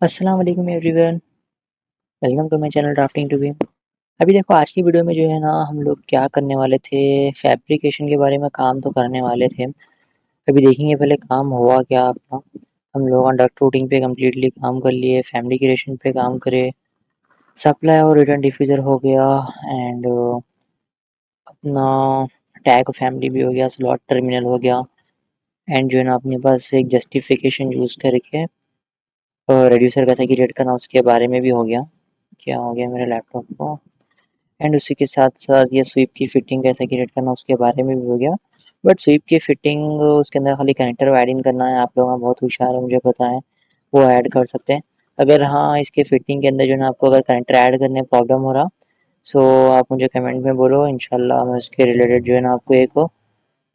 अस्सलाम वालेकुम everyone, welcome to my channel drafting to be. अभी देखो आज की वीडियो में जो है ना हम लोग क्या करने वाले थे, फैब्रिकेशन के बारे में काम तो करने वाले थे। अभी देखेंगे पहले काम हुआ क्या अपना। हम लोग डक्ट रूटिंग पे कम्प्लीटली काम कर लिए, फैब्रिकेशन पे काम करे, सप्लाई और रिटर्न डिफ्यूज़र हो गया एंड अपना टैग फैमिली भी हो गया, स्लॉट टर्मिनल हो गया एंड जो है ना अपने पास एक जस्टिफिकेशन यूज़ करके रिड्यूसर कैसे क्रिएट करना उसके बारे में भी हो गया। क्या हो गया मेरे लैपटॉप को, एंड उसी के साथ-साथ ये स्वीप की फिटिंग कैसे क्रिएट करना उसके बारे में भी हो गया। बट स्वीप की फिटिंग उसके अंदर खाली कनेक्टर ऐड इन करना है, आप लोग बहुत होशियार हैं मुझे पता है, वो ऐड कर सकते हैं। अगर हाँ, इसके फिटिंग के अंदर जो है ना आपको अगर कनेक्टर ऐड करने में प्रॉब्लम हो रहा, सो आप मुझे कमेंट में बोलो, इंशाल्लाह मैं उसके रिलेटेड जो है ना आपको एक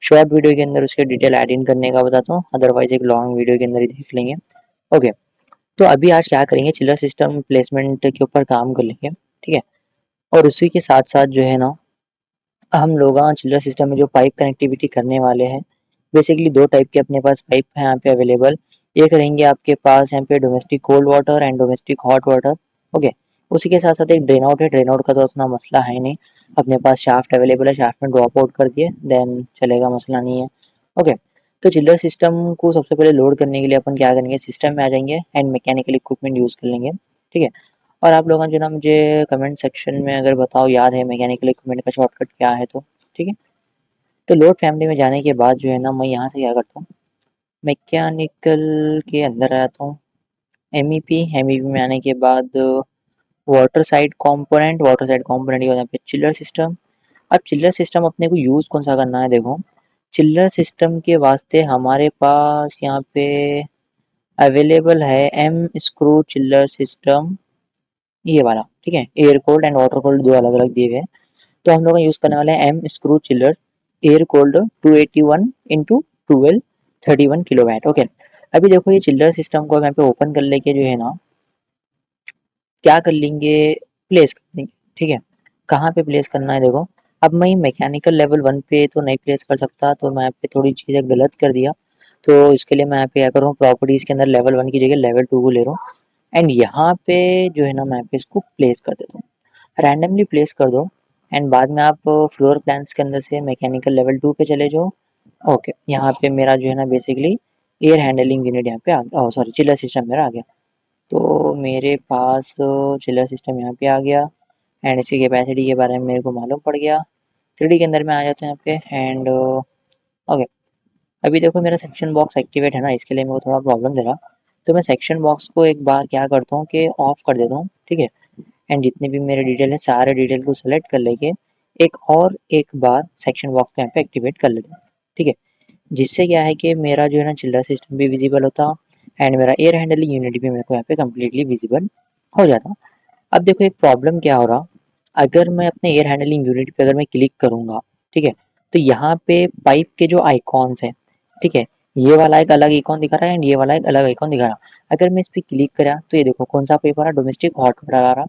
शॉर्ट वीडियो के अंदर उसके डिटेल ऐड इन करने का बताता हूँ, अदरवाइज़ एक लॉन्ग वीडियो के अंदर ही देख लेंगे। ओके, तो अभी आज क्या करेंगे, चिलर सिस्टम प्लेसमेंट के ऊपर काम कर लेंगे, ठीक है? और उसी के साथ-साथ जो है ना हम लोग चिल्लर सिस्टम में जो पाइप कनेक्टिविटी करने वाले हैं, बेसिकली 2 टाइप के अपने पास पाइप हैं यहाँ पे अवेलेबल। एक रहेंगे आपके पास यहाँ पे domestic cold water and domestic hot water, okay. उसी के साथ-साथ एक ड्रेन आउट है, ड्रेन आउट का तो उतना मसला है नहीं, अपने पास शाफ्ट अवेलेबल है, शाफ्ट में ड्रॉप आउट कर दिए देन चलेगा, मसला नहीं है, ओके। तो चिल्लर सिस्टम को सबसे पहले लोड करने के लिए अपन क्या करेंगे, सिस्टम में आ जाएँगे एंड मैकेनिकल इक्विपमेंट यूज़ कर लेंगे, ठीक है। और आप लोगों जो ना मुझे कमेंट सेक्शन में अगर बताओ याद है मैकेनिकल इक्विपमेंट का शॉर्टकट क्या है तो, ठीक है। तो लोड फैमिली में जाने के बाद जो है ना मैं यहाँ से क्या करता हूँ, मैकेनिकल के अंदर आ जाता हूँ, एमईपी एमईपी में आने के बाद वाटर साइड कंपोनेंट के बाद यहाँ पे चिल्लर सिस्टम। अब चिल्लर सिस्टम अपने को यूज़ कौन सा करना है, देखो चिल्लर सिस्टम के वास्ते हमारे पास यहाँ पे अवेलेबल है एम स्क्रू चिल्लर सिस्टम, ये वाला, ठीक है। Air cold and water cold दो अलग अलग दिए हुए हैं, तो हम लोग यूज़ करने वाले हैं M screw chiller air cooled 281 into 12 31 kilowatt, okay. अभी देखो ये चिल्लर सिस्टम को यहाँ पे ओपन कर लेके जो है ना क्या कर लेंगे, प्लेस कर देंगे, ठीक है। कहाँ पे प्लेस करना है देखो, अब मैं मैकेनिकल लेवल 1 पे तो नहीं प्लेस कर सकता, तो मैं यहाँ पे थोड़ी चीज़ें गलत कर दिया, तो इसके लिए मैं यहाँ पे क्या करूँ, प्रॉपर्टीज़ के अंदर लेवल 1 की जगह लेवल 2 को ले रहा हूँ एंड यहाँ पे जो है ना मैं यहाँ पे इसको प्लेस कर देता हूँ, रैंडमली प्लेस कर दो एंड बाद में आप फ्लोर प्लान्स के अंदर से मैकेनिकल लेवल 2 पे चले जाओ, ओके। यहाँ पे मेरा जो है ना बेसिकली एयर हैंडलिंग यूनिट यहाँ पे आ गया, ओह सॉरी चिलर सिस्टम मेरा आ गया। तो मेरे पास चिलर सिस्टम यहाँ पे आ गया एंड इसकी कैपेसिटी के बारे में मेरे को मालूम पड़ गया। 3D के अंदर मैं आ जाता हूँ यहाँ पे एंड ओके। अभी देखो मेरा सेक्शन बॉक्स एक्टिवेट है ना, इसके लिए मेरे को थोड़ा प्रॉब्लम दे रहा, तो मैं सेक्शन बॉक्स को एक बार क्या करता हूँ कि ऑफ कर देता हूँ, ठीक है। एंड जितने भी मेरे डिटेल हैं सारे डिटेल को सेलेक्ट कर लेके एक बार सेक्शन बॉक्स को यहाँ पे एक्टिवेट कर लेता हूँ, ठीक है। जिससे क्या है कि मेरा जो है ना चिल्लर सिस्टम भी विजिबल होता एंड मेरा एयर हैंडलिंग यूनिट भी मेरे को यहाँ पे कम्प्लीटली विजिबल हो जाता। अब देखो एक प्रॉब्लम क्या हो रहा, अगर मैं अपने एयर हैंडलिंग यूनिट पे अगर मैं क्लिक करूँगा, ठीक है, तो यहाँ पे पाइप के जो आइकॉन्स हैं, ठीक है, ये वाला एक अलग आइकॉन दिखा रहा है एंड ये वाला एक अलग आइकॉन दिखा रहा है। अगर मैं इस पे क्लिक करा तो ये देखो कौन सा पाइप आ रहा है, डोमेस्टिक हॉट वाटर आ रहा,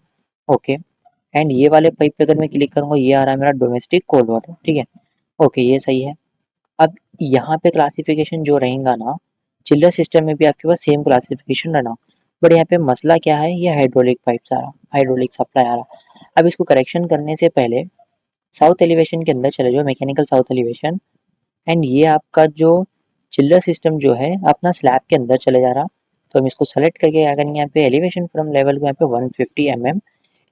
ओके। एंड ये वाले पाइप पे अगर मैं क्लिक करूँगा ये आ रहा है मेरा डोमेस्टिक कोल्ड वाटर, ठीक है, ओके ये सही है। अब यहाँ पे क्लासिफिकेशन जो रहेगा ना, चिल्लर सिस्टम में भी आपके पास सेम क्लासिफिकेशन रहना, बट यहाँ पे मसला क्या है, ये हाइड्रोलिक पाइप आ रहा, हाइड्रोलिक सप्लाई आ रहा। अब इसको करेक्शन करने से पहले साउथ एलिवेशन के अंदर चले जाओ, मैकेनिकल साउथ एलिवेशन एंड ये आपका जो चिल्लर सिस्टम जो है अपना स्लैब के अंदर चले जा रहा, तो हम इसको सेलेक्ट करके क्या करेंगे, यहाँ पे एलिवेशन फ्रॉम लेवल को यहाँ पे 150 mm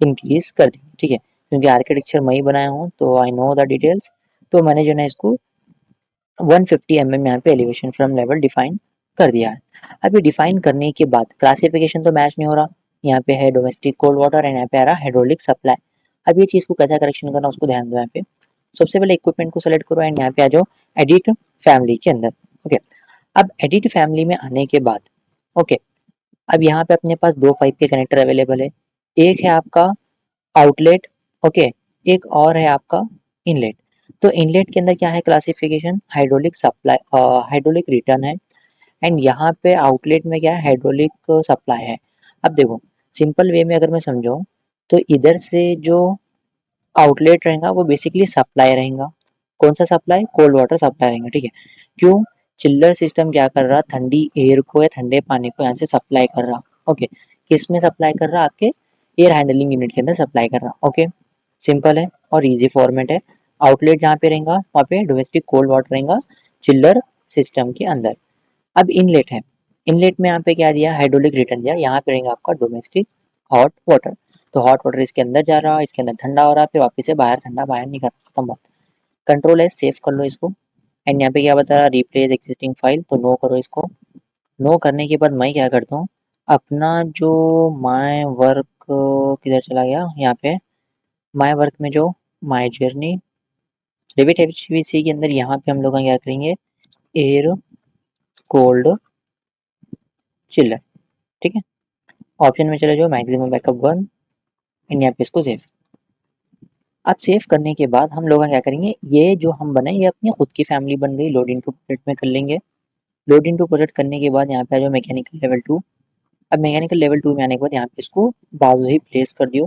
इंक्रीज कर दी, ठीक है। क्योंकि आर्किटेक्चर मैं ही बनाया हूँ तो आई नो द डिटेल्स, तो मैंने जो है ना इसको 150 यहाँ पे एलिवेशन फ्रॉम लेवल डिफाइन कर दिया है। अब ये डिफाइन करने के बाद क्लासिफिकेशन तो मैच नहीं हो रहा, यहाँ पे है डोमेस्टिक कोल्ड वाटर एंड यहाँ पे आ रहा है हाइड्रोलिक सप्लाई। अब ये चीज़ को कैसा करेक्शन करना उसको ध्यान दो, यहाँ पे सबसे पहले इक्विपमेंट को सेलेक्ट करो एंड यहाँ पे आ जाओ एडिट फैमिली के अंदर, ओके। अब एडिट फैमिली में आने के बाद, ओके, अब यहाँ पे अपने पास दो पाइप के कनेक्टर अवेलेबल है, एक है आपका आउटलेट, ओके, एक और है आपका इनलेट। तो इनलेट के अंदर क्या है classification, hydraulic supply, hydraulic return है एंड यहाँ पे आउटलेट में क्या है, हाइड्रोलिक सप्लाई है। अब देखो सिंपल वे में अगर मैं समझाऊँ तो इधर से जो आउटलेट रहेगा वो बेसिकली सप्लाई रहेगा, कौन सा सप्लाई, कोल्ड वाटर सप्लाई रहेगा, ठीक है। क्यों, चिल्लर सिस्टम क्या कर रहा, ठंडी एयर को या ठंडे पानी को यहाँ से सप्लाई कर रहा, ओके, किस में सप्लाई कर रहा, आपके एयर हैंडलिंग यूनिट के अंदर सप्लाई कर रहा। ओके, सिंपल है और इजी फॉर्मेट है। आउटलेट जहाँ पे रहेगा वहाँ पे डोमेस्टिक कोल्ड वाटर रहेगा चिल्लर सिस्टम के अंदर। अब इनलेट है, इनलेट में यहाँ पे क्या दिया, हाइड्रोलिक रिटर्न दिया, यहाँ पे रहेगा आपका डोमेस्टिक हॉट वाटर। तो हॉट वाटर इसके अंदर जा रहा है, इसके अंदर ठंडा हो रहा है, फिर वापस से बाहर ठंडा बाहर नहीं कर सकता बात। कंट्रोल है, सेव कर लो इसको। एंड यहाँ पे क्या बता रहा, रिप्लेस एग्जिस्टिंग फाइल, तो नो करो इसको। नो करने के बाद मैं क्या करता हूँ, अपना जो माय वर्क किधर चला गया, यहाँ पे माय वर्क में जो माय जर्नी रेविट एचवीसी के अंदर यहाँ पे हम लोग क्या करेंगे, एयर कोल्ड चिल्लर। ठीक है, ऑप्शन में चले जाओ, मैक्सिमम बैकअप 1 एंड यहाँ पे इसको सेव। अब सेव करने के बाद हम लोग क्या करेंगे, ये जो हम बनाए ये अपनी खुद की फैमिली बन गई, लोड इनटू प्रोजेक्ट में कर लेंगे। लोड इनटू प्रोजेक्ट करने के बाद यहाँ पे आ जाओ मैकेनिकल लेवल 2। अब मैकेनिकल लेवल 2 में आने के बाद यहाँ पे इसको बाजू ही प्लेस कर दियो।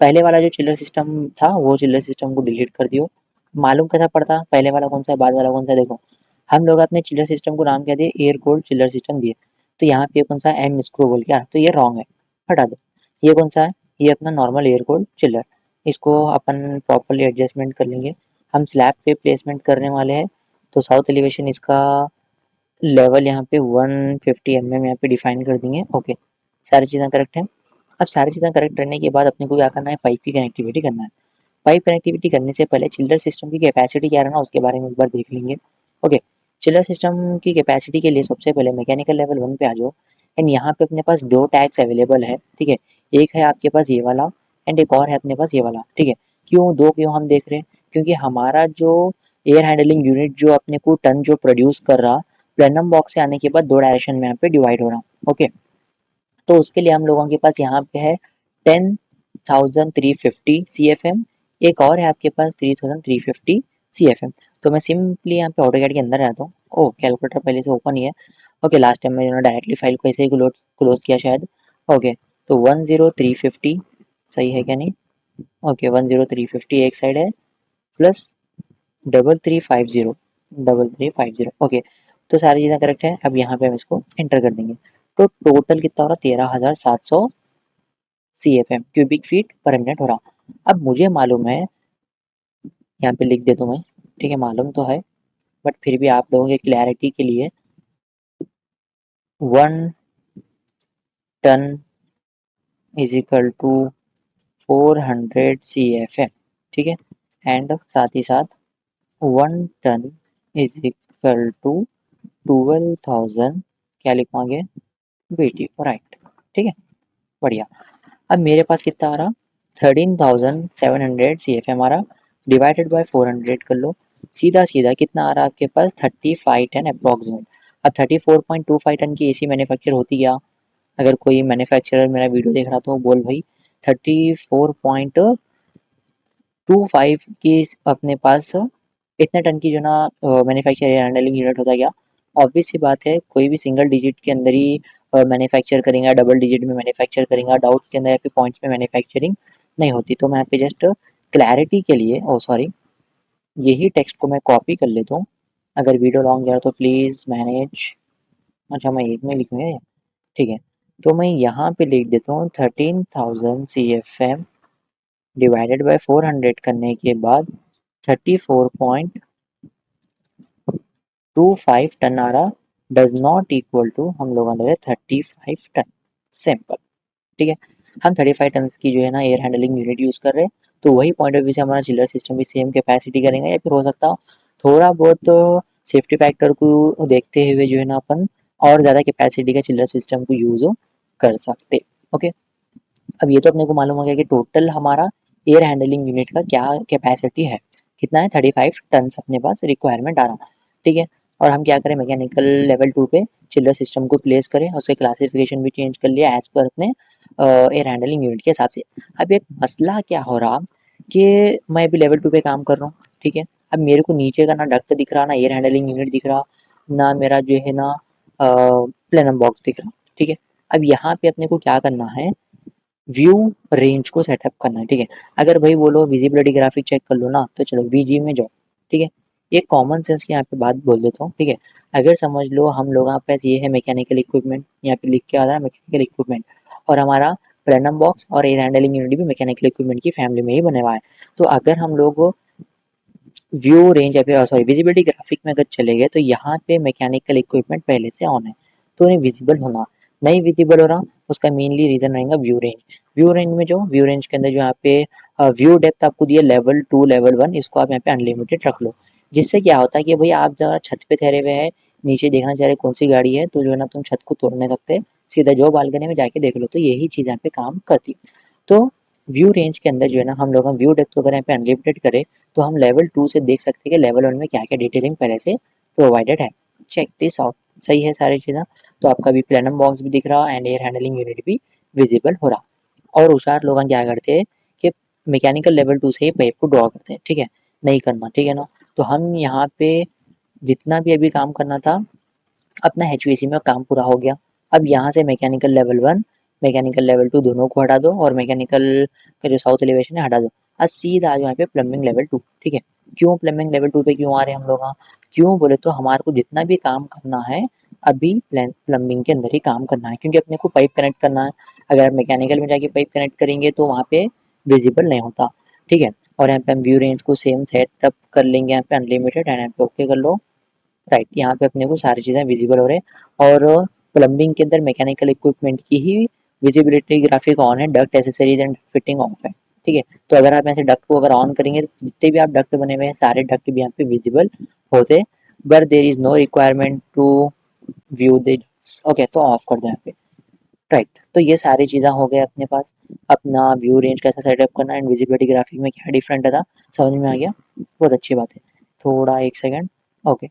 पहले वाला जो चिल्लर सिस्टम था वो चिल्लर सिस्टम को डिलीट कर दियो। मालूम कैसा पड़ता पहले वाला कौन सा है बाद वाला कौन सा, देखो हम लोग अपने चिल्लर सिस्टम को नाम क्या दिए, एयर कोल्ड चिल्लर सिस्टम दिए। तो यहाँ पे कौन सा एम स्क्रू बोल क्या, तो ये रॉन्ग है, हटा दो। ये कौन सा है, ये अपना नॉर्मल एयर कोल्ड चिल्लर। इसको अपन प्रॉपरली एडजस्टमेंट कर लेंगे। हम स्लैब पे प्लेसमेंट करने वाले हैं, तो साउथ एलिवेशन इसका लेवल यहाँ पे 150 mm यहाँ पे डिफाइन कर देंगे। ओके, सारी चीज़ें करेक्ट हैं। अब सारी चीज़ें करेक्ट करने के बाद अपने को क्या करना है, पाइप की कनेक्टिविटी करना है। पाइप कनेक्टिविटी करने से पहले चिल्लर सिस्टम की कैपेसिटी क्या रहना उसके बारे में एक बार देख लेंगे। ओके, चिल्लर सिस्टम की कैपेसिटी के लिए सबसे पहले मैकेनिकल लेवल 1 पे आ जाओ। एंड यहाँ पे अपने पास दो टैग्स अवेलेबल है, ठीक है। एक है आपके पास ये वाला एंड एक और है अपने पास ये वाला, ठीक है। क्यों दो क्यों हम देख रहे हैं, क्योंकि हमारा जो एयर हैंडलिंग यूनिट जो अपने को टन जो प्रोड्यूस कर रहा, प्लेनम बॉक्स से आने के बाद दो डायरेक्शन में यहाँ पे डिवाइड हो रहा। ओके, तो उसके लिए हम लोगों के पास यहाँ पे है 10,350 CFM, एक और है आपके पास 3,350 CFM। तो मैं सिंपली यहाँ पे ऑटोकैड के अंदर रहता हूँ। ओह, कैलकुलेटर पहले से ओपन ही है। ओके, लास्ट टाइम मैंने डायरेक्टली फाइल को ऐसे ही क्लोज किया शायद। ओके, तो 10350 सही है क्या नहीं। ओके, 10350 एक साइड है, प्लस 3350 ओके, तो सारी चीज़ें करेक्ट है। अब यहाँ पे हम इसको एंटर कर देंगे। तो टोटल कितना हो रहा, 13,700 CFM क्यूबिक फीट पर मिनट हो रहा। अब मुझे मालूम है, यहाँ पे लिख देता हूँ मैं, ठीक है, मालूम तो है बट फिर भी आप लोगों के क्लैरिटी के लिए 1 ton is equal to 400 CFM, ठीक है। एंड साथ ही साथ 1 टन इज इक्वल टू 12,000 क्या लिखवाएंगे, BT, राइट, ठीक है, बढ़िया। अब मेरे पास कितना आ रहा, 13,700 CFM आ रहा, डिवाइडेड बाय 400 कर लो। सीधा सीधा कितना आ रहा है आपके पास, 35 टन अप्रॉक्सीमेट। अब 34.25 टन की AC मैन्युफैक्चर होती क्या, अगर कोई मैन्युफैक्चरर मेरा वीडियो देख रहा तो बोल भाई 34.25 की अपने पास इतने टन की जो ना मैन्युफैक्चर हैंडलिंग यूनिट होता क्या। ऑब्वियस सी बात है, कोई भी सिंगल डिजिट के अंदर ही मैन्युफैक्चर करेंगे, डबल डिजिट में मैन्युफैक्चर करेंगे, डाउट्स के अंदर या फिर पॉइंट्स में मैन्युफैक्चरिंग नहीं होती। तो मैं यहाँ पे जस्ट क्लैरिटी के लिए, ओ सॉरी, यही टेक्स्ट को मैं कॉपी कर लेता हूँ। अगर वीडियो लॉन्ग जा रहा तो प्लीज़ मैनेज, अच्छा मैं एक में लिखूँगा, ठीक है। तो मैं यहाँ पे लिख देता हूँ 13,000 CFM डिवाइडेड बाय 400 करने के बाद 34.25 टन आ रहा, डज नॉट इक्वल टू हम लोग ले 35 टन, सिंपल, ठीक है। हम 35 टन की जो है ना एयर हैंडलिंग यूनिट यूज़ कर रहे हैं, तो वही पॉइंट ऑफ व्यू से हमारा चिल्लर सिस्टम भी सेम कैपेसिटी करेंगे, या फिर हो सकता थोड़ा बहुत सेफ्टी फैक्टर को देखते हुए जो है ना अपन और ज़्यादा कैपेसिटी का चिल्लर सिस्टम को यूज़ कर सकते। ओके, अब ये तो अपने को मालूम हो गया कि टोटल हमारा एयर हैंडलिंग यूनिट का क्या कैपेसिटी है, कितना है, 35 टन अपने पास रिक्वायरमेंट आ रहा, ठीक है। और हम क्या करें, मैकेनिकल लेवल 2 पे चिल्लर सिस्टम को प्लेस करें, उसके क्लासिफिकेशन भी चेंज कर लिया एज पर अपने एयर हैंडलिंग यूनिट के हिसाब से। अब एक मसला क्या हो रहा कि मैं अभी लेवल 2 पे काम कर रहा हूँ, ठीक है। अब मेरे को नीचे का ना डक्ट दिख रहा, ना एयर हैंडलिंग यूनिट दिख रहा, ना मेरा जो है ना प्लेनम बॉक्स दिख रहा, ठीक है। अब यहाँ पे अपने को क्या करना है, व्यू रेंज को सेटअप करना है, ठीक है। अगर भाई बोलो विजिबिलिटी ग्राफिक चेक कर लो ना, तो चलो VG में जाओ, ठीक है। एक कॉमन सेंस की यहाँ पे बात बोल देता हूँ, ठीक है। अगर समझ लो हम लोगों के पास ये है मैकेनिकल इक्विपमेंट, यहाँ पे लिख के आ रहा है मैकेनिकल इक्विपमेंट, और हमारा प्लेनम बॉक्स और एयर हैंडलिंग यूनिट भी मैकेनिकल इक्विपमेंट की फैमिली में ही बने हुआ है। तो अगर हम लोग व्यू रेंज या फिर सॉरी विजिबिलिटी ग्राफिक में अगर चले गए तो यहाँ पे मैकेनिकल इक्विपमेंट पहले से ऑन है, तो उन्हें विजिबल होना, नहीं विजिबल हो रहा, उसका मेनली रीजन रहेगा व्यू रेंज। व्यू रेंज में जो व्यू रेंज के अंदर जो यहाँ पे व्यू डेप्थ आपको दिया लेवल 2 लेवल 1, इसको आप यहाँ पे अनलिमिटेड रख लो। जिससे क्या होता है कि भाई आप जरा छत पे ठहरे हुए हैं, नीचे देखना चाह रहे कौन सी गाड़ी है, तो जो है ना तुम छत को तोड़ नहीं सकते, सीधा जो बालकनी में जाके देख लो। तो यही चीज़ यहाँ पे काम करती। तो व्यू रेंज के अंदर जो है ना हम लोग व्यू डेप्थ को अगर यहाँ पे अनलिमिटेड करें तो हम लेवल 2 से देख सकते हैं कि लेवल 1 में क्या-क्या डिटेलिंग पहले से प्रोवाइडेड है। चेक दिस आउट, सही है सारी चीज़ें। तो आपका भी प्लेनम बॉक्स भी दिख रहा एंड एयर हैंडलिंग यूनिट भी विजिबल हो रहा। और होशियार लोग क्या करते हैं कि मैकेनिकल लेवल 2 से ही पाइप को ड्रॉ करते हैं, ठीक है? नहीं करना, ठीक है ना? तो हम यहाँ पे जितना भी अभी काम करना था अपना एचवीएसी में काम पूरा हो गया। अब यहाँ से मैकेनिकल लेवल 1, मैकेनिकल लेवल 2 दोनों को हटा दो और मैकेनिकल का जो साउथ एलिवेशन है हटा दो। अब सीधा आ जाओ यहाँ पे प्लम्बिंग लेवल 2, ठीक है? क्यों प्लम्बिंग लेवल 2 पे क्यों आ रहे हैं हम लोग? क्यों बोले तो हमारे को जितना भी काम करना है अभी प्लम्बिंग के अंदर ही काम करना है, क्योंकि अपने को पाइप कनेक्ट करना है। अगर मैकेनिकल में जाके पाइप कनेक्ट करेंगे तो वहाँ पे विजिबल नहीं होता, ठीक है? और यहाँ पे हम व्यू रेंज को सेम सेटअप कर लेंगे यहाँ पे अनलिमिटेड एंड यहाँ पे ओके कर लो। राइट, यहाँ पे अपने को सारी चीज़ें विजिबल हो रहे हैं और प्लम्बिंग के अंदर मैकेनिकल इक्विपमेंट की ही विजिबिलिटी ग्राफिक ऑन है, duct accessories and fitting of है, ठीक है? तो अगर आप ऐसे डक्ट को अगर ऑन करेंगे तो जितने भी आप डक्ट बने हुए हैं सारे डक्ट भी यहाँ पे विजिबल होते, but there is no requirement to view this. Okay, तो ऑफ कर दो यहाँ पे। राइट, तो ये सारी चीज़ें हो गए अपने पास। अपना व्यू रेंज कैसा सेटअप करना एंड विजिबिलिटी ग्राफिक में क्या डिफरेंट था समझ में आ गया, बहुत अच्छी बात है। थोड़ा एक सेकंड। ओके,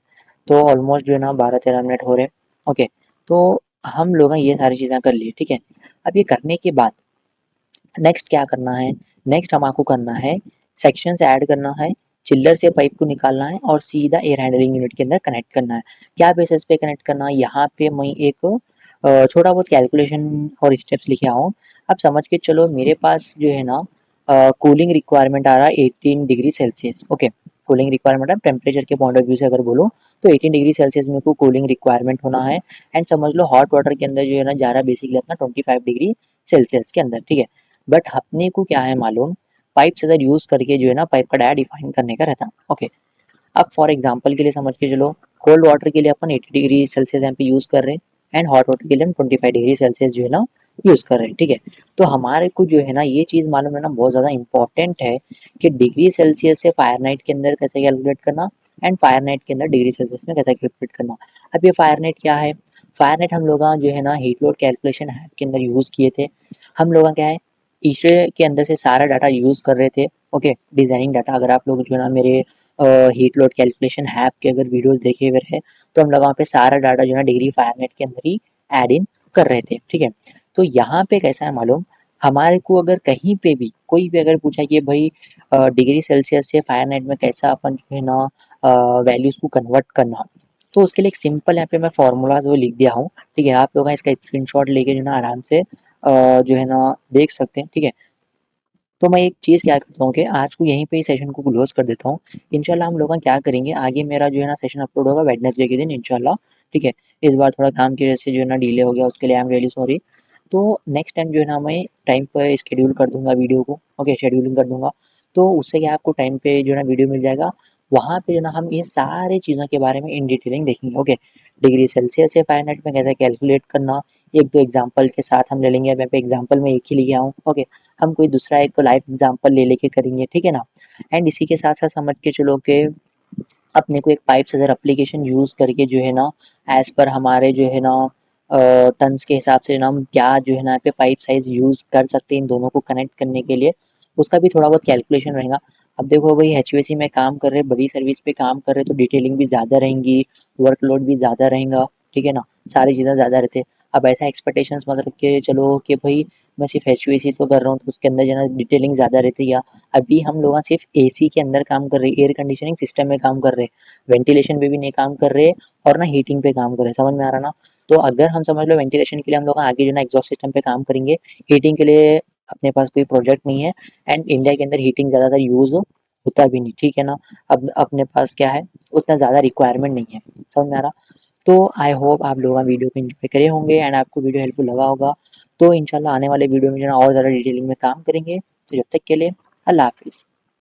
तो ऑलमोस्ट जो है ना 12-13 मिनट हो रहे हैं। ओके, तो हम लोग ये सारी चीज़ें कर लिए, ठीक है? अब ये करने के बाद नेक्स्ट क्या करना है? नेक्स्ट हमको करना है सेक्शंस ऐड करना है, चिल्लर से पाइप को निकालना है और सीधा एयर हैंडलिंग यूनिट के अंदर कनेक्ट करना है। क्या बेसिस पे कनेक्ट करना है? यहाँ पे मैं एक छोटा बहुत कैलकुलेशन और स्टेप्स लिखे हूँ। अब समझ के चलो मेरे पास जो है ना कूलिंग रिक्वायरमेंट आ रहा है 18 degree Celsius. Okay, cooling requirement है टेम्परेचर के पॉइंट ऑफ व्यू से अगर बोलो तो 18 डिग्री सेल्सियस में को कूलिंग रिक्वायरमेंट होना है। एंड समझ लो हॉट वाटर के अंदर जो है ना जा रहा है बेसिकली अपना 25 डिग्री सेल्सियस के अंदर, ठीक है? बट अपने को क्या है मालूम, पाइप से अगर यूज करके जो है ना पाइप का डाया डिफाइन करने का रहता है। ओके, अब फॉर एग्जांपल के लिए समझ के चलो कोल्ड वाटर के लिए अपन 80 डिग्री सेल्सियस यहाँ पे यूज कर रहे हैं एंड हॉट वाटर के लिए हम 25 डिग्री सेल्सियस जो है ना यूज कर रहे हैं, ठीक है? तो हमारे को जो है ना ये चीज मालूम है ना बहुत ज्यादा इंपॉर्टेंट है कि डिग्री सेल्सियस से फारेनहाइट के अंदर कैसे कैलकुलेट करना एंड फारेनहाइट के अंदर डिग्री सेल्सियस में कैसे कैलकुलेट करना। अब ये फारेनहाइट क्या है? फारेनहाइट हम लोग जो है ना हीट लोड कैलकुलेशन ऐप के अंदर यूज किए थे। हम लोग क्या है ईशे के अंदर से सारा डाटा यूज कर रहे थे। ओके, डिजाइनिंग डाटा अगर आप लोग जो है ना मेरे हीट लोड कैलकुलेशन ऐप के अगर वीडियोस देखे हुए हैं तो हम लोग वहाँ पे सारा डाटा जो है डिग्री फारेनहाइट के अंदर ही ऐड इन कर रहे थे, ठीक है? तो यहाँ पे कैसा है मालूम, हमारे को अगर कहीं पे भी कोई भी अगर पूछा कि भाई डिग्री सेल्सियस से फारेनहाइट में कैसा अपन जो है ना वैल्यूज को कन्वर्ट करना, तो उसके लिए एक सिंपल यहाँ पे मैं फॉर्मूलाज वो लिख दिया हूँ, ठीक है? आप लोग इसका स्क्रीनशॉट लेके जो है ना आराम से जो है ना देख सकते हैं, ठीक है? तो मैं एक चीज़ क्या करता हूँ कि आज को यहीं पे ही सेशन को क्लोज़ कर देता हूँ। इंशाल्लाह हम लोग क्या करेंगे आगे मेरा जो है ना सेशन अपलोड होगा वेडनेसडे के दिन इंशाल्लाह, ठीक है? इस बार थोड़ा काम की वजह से जो है ना डिले हो गया उसके लिए आई एम रियली सॉरी। तो नेक्स्ट टाइम जो है ना मैं टाइम पे शेड्यूल कर दूँगा वीडियो को, ओके शेड्यूलिंग कर दूँगा। तो उससे क्या आपको टाइम पे जो है ना वीडियो मिल जाएगा। वहाँ पे जो है ना हम ये सारी चीज़ों के बारे में इन डिटेलिंग देखेंगे, ओके? डिग्री सेल्सियस से फ़ारेनहाइट में कैसे कैलकुलेट करना, 1-2 एग्ज़ाम्पल के साथ हम ले लेंगे। अब यहाँ पे एग्ज़ाम्पल मैं एक ही लेके आया हूँ, ओके? हम कोई दूसरा एक लाइव एग्जांपल ले लेके करेंगे, ठीक है ना? एंड इसी के साथ-साथ समझ के चलो कि अपने को एक पाइप सीजर एप्लीकेशन यूज़ करके जो है ना एज़ पर हमारे जो है ना टन्स के हिसाब से ना हम क्या जो है ना यहाँ पे पाइप साइज़ यूज़ कर सकते हैं इन दोनों को कनेक्ट करने के लिए, उसका भी थोड़ा बहुत कैलकुलेशन रहेगा। अब देखो भाई एचवीएसी में काम कर रहे हैं, बड़ी सर्विस पे काम कर रहे हैं तो डिटेलिंग भी ज़्यादा रहेंगी, वर्कलोड भी ज़्यादा रहेगा, ठीक है ना? सारी चीज़ें ज़्यादा रहती है। अब ऐसा एक्सपेक्टेशंस मत रख के चलो कि भई मैं सिर्फ़ एचवीएसी तो कर रहा हूँ तो उसके अंदर जो है ना डिटेलिंग ज़्यादा रहती है। अभी हम लोग सिर्फ़ एसी के अंदर काम कर रहे हैं, एयर कंडीशनिंग सिस्टम में काम कर रहे हैं, वेंटिलेशन पे भी नहीं काम कर रहे और ना हीटिंग पे काम कर रहे हैं, समझ में आ रहा ना? तो अगर हम समझ लो वेंटिलेशन के लिए हम लोग आगे जो है ना एग्जॉस्ट सिस्टम पे काम करेंगे, हीटिंग के लिए अपने पास कोई प्रोजेक्ट नहीं है एंड इंडिया के अंदर हीटिंग ज़्यादातर यूज़ होता भी नहीं, ठीक है ना? अब अपने पास क्या है उतना ज़्यादा रिक्वायरमेंट नहीं है, समझ में आ रहा? तो आई होप आप लोग वीडियो को एंजॉय करे होंगे एंड आपको वीडियो हेल्पफुल लगा होगा। तो इंशाल्लाह आने वाले वीडियो में जो है और ज़्यादा डिटेलिंग में काम करेंगे। तो जब तक के लिए अल्लाह हाफ़िज़।